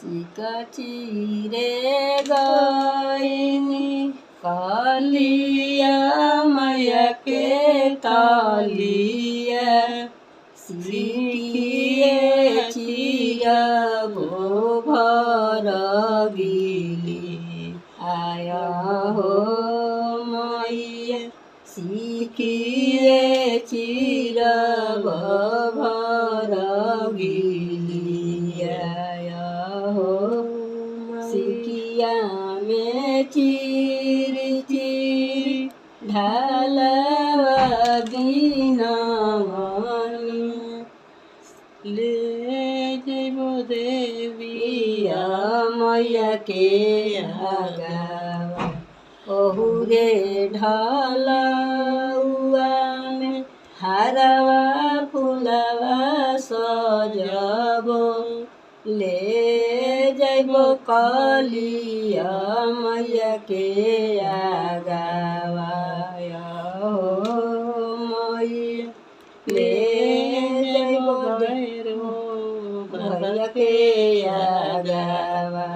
चिरे गईनी कालिया मैया के तालिया सिकिए चिरबो भर गिली आया हो मैया सिकिए चिरबो भर गिली आया हो सिकिया में चिर चिर ढालवा दीनावानी ले जइबो देविया मैया के आगावा ओहु रे ढालउआ में हरवा फुलवा सजबो ले जइबो कालिया मैया के आगावा हो मैया ले जइबो भैया के आगावा।